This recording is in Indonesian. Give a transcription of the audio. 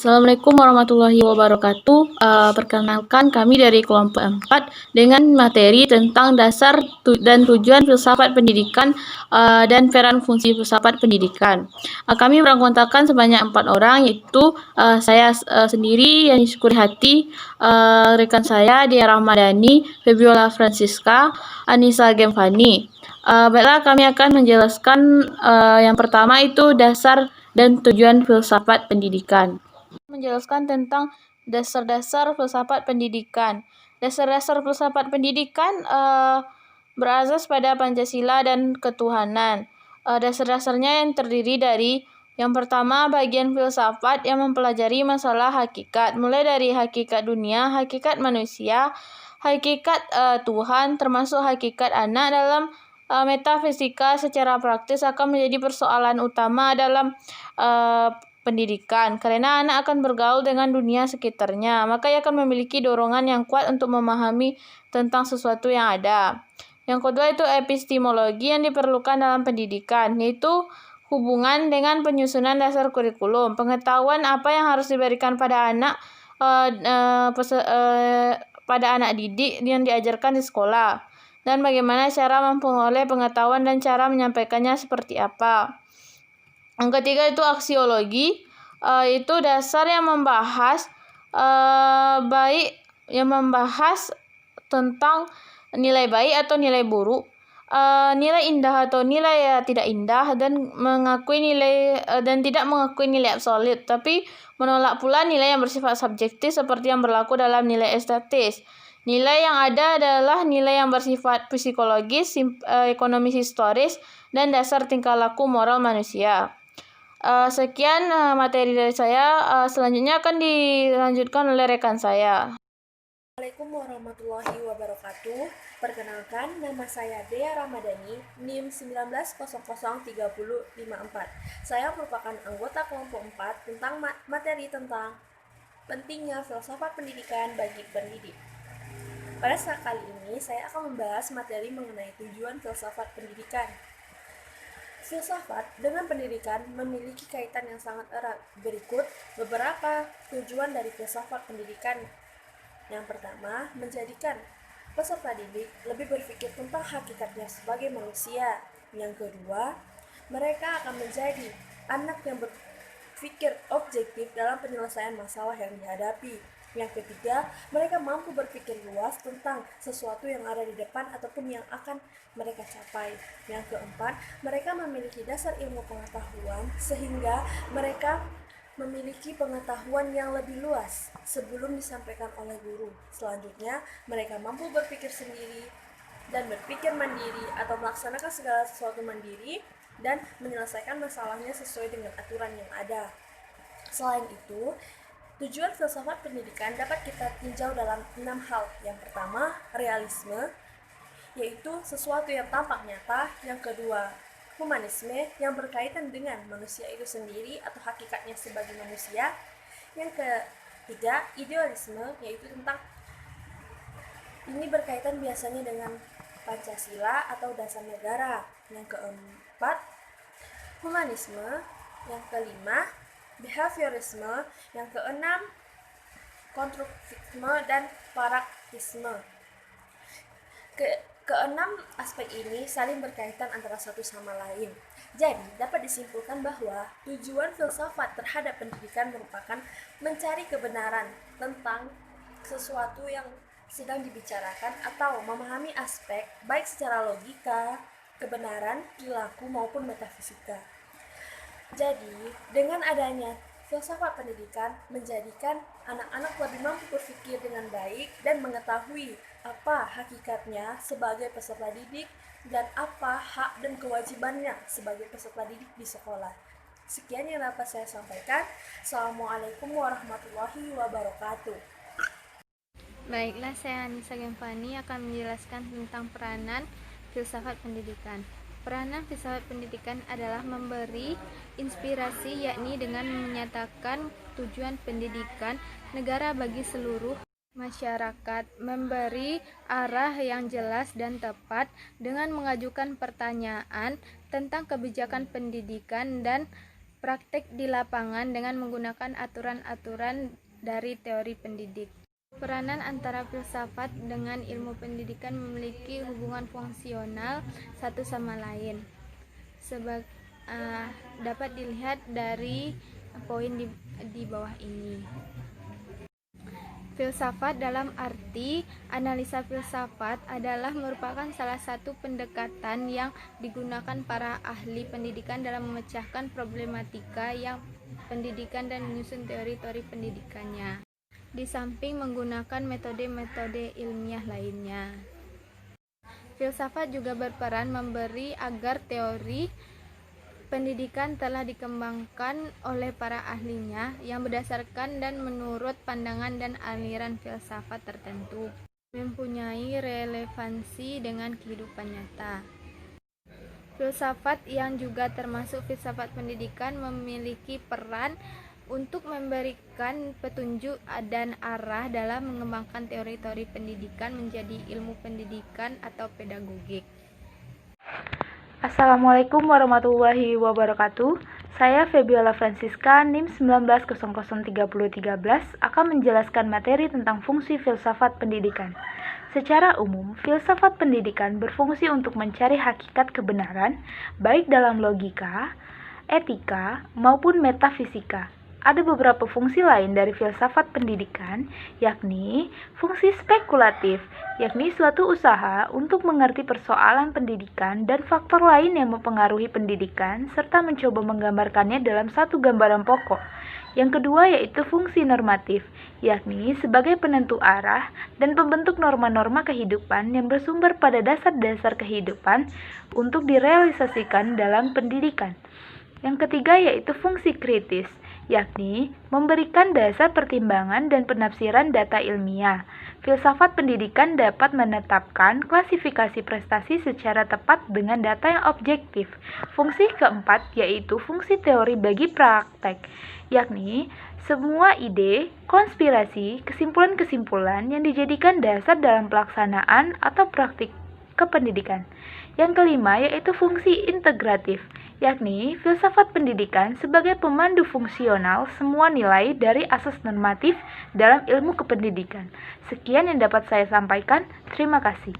Assalamualaikum warahmatullahi wabarakatuh. Perkenalkan kami dari kelompok 4 dengan materi tentang dasar dan tujuan filsafat pendidikan dan peran fungsi filsafat pendidikan. Kami beranggotakan sebanyak 4 orang, yaitu saya sendiri, Yani Syukurihati, rekan saya Dia Ramadhani, Febiola Francisca, Anissa Gemfani. Baiklah, kami akan menjelaskan yang pertama itu dasar dan tujuan filsafat pendidikan. Menjelaskan tentang dasar-dasar filsafat pendidikan. Dasar-dasar filsafat pendidikan berasas pada Pancasila dan ketuhanan. Dasar-dasarnya yang terdiri dari yang pertama, bagian filsafat yang mempelajari masalah hakikat, mulai dari hakikat dunia, hakikat manusia, hakikat Tuhan, termasuk hakikat anak. Dalam metafisika secara praktis akan menjadi persoalan utama dalam pendidikan, karena anak akan bergaul dengan dunia sekitarnya, maka ia akan memiliki dorongan yang kuat untuk memahami tentang sesuatu yang ada. Yang kedua itu epistemologi yang diperlukan dalam pendidikan, yaitu hubungan dengan penyusunan dasar kurikulum, pengetahuan apa yang harus diberikan pada anak pada anak didik yang diajarkan di sekolah, dan bagaimana cara memperoleh pengetahuan dan cara menyampaikannya seperti apa. Yang ketiga itu aksiologi, itu dasar yang membahas tentang nilai baik atau nilai buruk, nilai indah atau nilai tidak indah, dan tidak mengakui nilai absolut, tapi menolak pula nilai yang bersifat subjektif seperti yang berlaku dalam nilai estetis. Nilai yang ada adalah nilai yang bersifat psikologis, ekonomis historis, dan dasar tingkah laku moral manusia. Sekian materi dari saya. Selanjutnya akan dilanjutkan oleh rekan saya. Assalamualaikum warahmatullahi wabarakatuh. Perkenalkan, nama saya Dea Ramadhani, NIM 19003054. Saya merupakan anggota kelompok 4 tentang materi tentang pentingnya filsafat pendidikan bagi pendidik. Pada saat kali ini, saya akan membahas materi mengenai tujuan filsafat pendidikan. Filsafat dengan pendidikan memiliki kaitan yang sangat erat. Berikut beberapa tujuan dari filsafat pendidikan. Yang pertama, menjadikan peserta didik lebih berpikir tentang hakikatnya sebagai manusia. Yang kedua, mereka akan menjadi anak yang berpikir objektif dalam penyelesaian masalah yang dihadapi. Yang ketiga, mereka mampu berpikir luas tentang sesuatu yang ada di depan ataupun yang akan mereka capai. Yang keempat, mereka memiliki dasar ilmu pengetahuan sehingga mereka memiliki pengetahuan yang lebih luas sebelum disampaikan oleh guru. Selanjutnya, mereka mampu berpikir sendiri dan berpikir mandiri atau melaksanakan segala sesuatu mandiri dan menyelesaikan masalahnya sesuai dengan aturan yang ada. Selain itu, tujuan filsafat pendidikan dapat kita tinjau dalam 6 hal. Yang pertama, realisme, yaitu sesuatu yang tampak nyata. Yang kedua, humanisme, yang berkaitan dengan manusia itu sendiri atau hakikatnya sebagai manusia. Yang ketiga, idealisme, yaitu tentang ini berkaitan biasanya dengan Pancasila atau dasar negara. Yang keempat, humanisme. Yang kelima, behaviorisme. Yang keenam, konstruktivisme dan praktisme. Keenam aspek ini saling berkaitan antara satu sama lain. Jadi, dapat disimpulkan bahwa tujuan filsafat terhadap pendidikan merupakan mencari kebenaran tentang sesuatu yang sedang dibicarakan atau memahami aspek baik secara logika, kebenaran, perilaku maupun metafisika. Jadi, dengan adanya filsafat pendidikan menjadikan anak-anak lebih mampu berpikir dengan baik dan mengetahui apa hakikatnya sebagai peserta didik dan apa hak dan kewajibannya sebagai peserta didik di sekolah. Sekian yang dapat saya sampaikan. Assalamualaikum warahmatullahi wabarakatuh. Baiklah, saya Anissa Gemfani akan menjelaskan tentang peranan filsafat pendidikan. Peranan filsafat pendidikan adalah memberi inspirasi, yakni dengan menyatakan tujuan pendidikan negara bagi seluruh masyarakat, memberi arah yang jelas dan tepat dengan mengajukan pertanyaan tentang kebijakan pendidikan dan praktek di lapangan dengan menggunakan aturan-aturan dari teori pendidik. Peranan antara filsafat dengan ilmu pendidikan memiliki hubungan fungsional satu sama lain. Dapat dilihat dari poin di bawah ini. Filsafat dalam arti analisa filsafat adalah merupakan salah satu pendekatan yang digunakan para ahli pendidikan dalam memecahkan problematika yang pendidikan dan menyusun teori-teori pendidikannya, di samping menggunakan metode-metode ilmiah lainnya. Filsafat juga berperan memberi agar teori pendidikan telah dikembangkan oleh para ahlinya yang berdasarkan dan menurut pandangan dan aliran filsafat tertentu, mempunyai relevansi dengan kehidupan nyata. Filsafat yang juga termasuk filsafat pendidikan memiliki peran untuk memberikan petunjuk dan arah dalam mengembangkan teori-teori pendidikan menjadi ilmu pendidikan atau pedagogik. Assalamualaikum warahmatullahi wabarakatuh. Saya Febiola Francisca, NIM 19003013, akan menjelaskan materi tentang fungsi filsafat pendidikan. Secara umum, filsafat pendidikan berfungsi untuk mencari hakikat kebenaran, baik dalam logika, etika, maupun metafisika. Ada beberapa fungsi lain dari filsafat pendidikan, yakni fungsi spekulatif, yakni suatu usaha untuk mengerti persoalan pendidikan dan faktor lain yang mempengaruhi pendidikan, serta mencoba menggambarkannya dalam satu gambaran pokok. Yang kedua yaitu fungsi normatif, yakni sebagai penentu arah dan pembentuk norma-norma kehidupan yang bersumber pada dasar-dasar kehidupan untuk direalisasikan dalam pendidikan. Yang ketiga yaitu fungsi kritis, yakni memberikan dasar pertimbangan dan penafsiran data ilmiah. Filsafat pendidikan dapat menetapkan klasifikasi prestasi secara tepat dengan data yang objektif. Fungsi keempat yaitu fungsi teori bagi praktek, yakni semua ide, konspirasi, kesimpulan-kesimpulan yang dijadikan dasar dalam pelaksanaan atau praktik kependidikan. Yang kelima yaitu fungsi integratif, yakni filsafat pendidikan sebagai pemandu fungsional semua nilai dari asas normatif dalam ilmu kependidikan. Sekian yang dapat saya sampaikan. Terima kasih.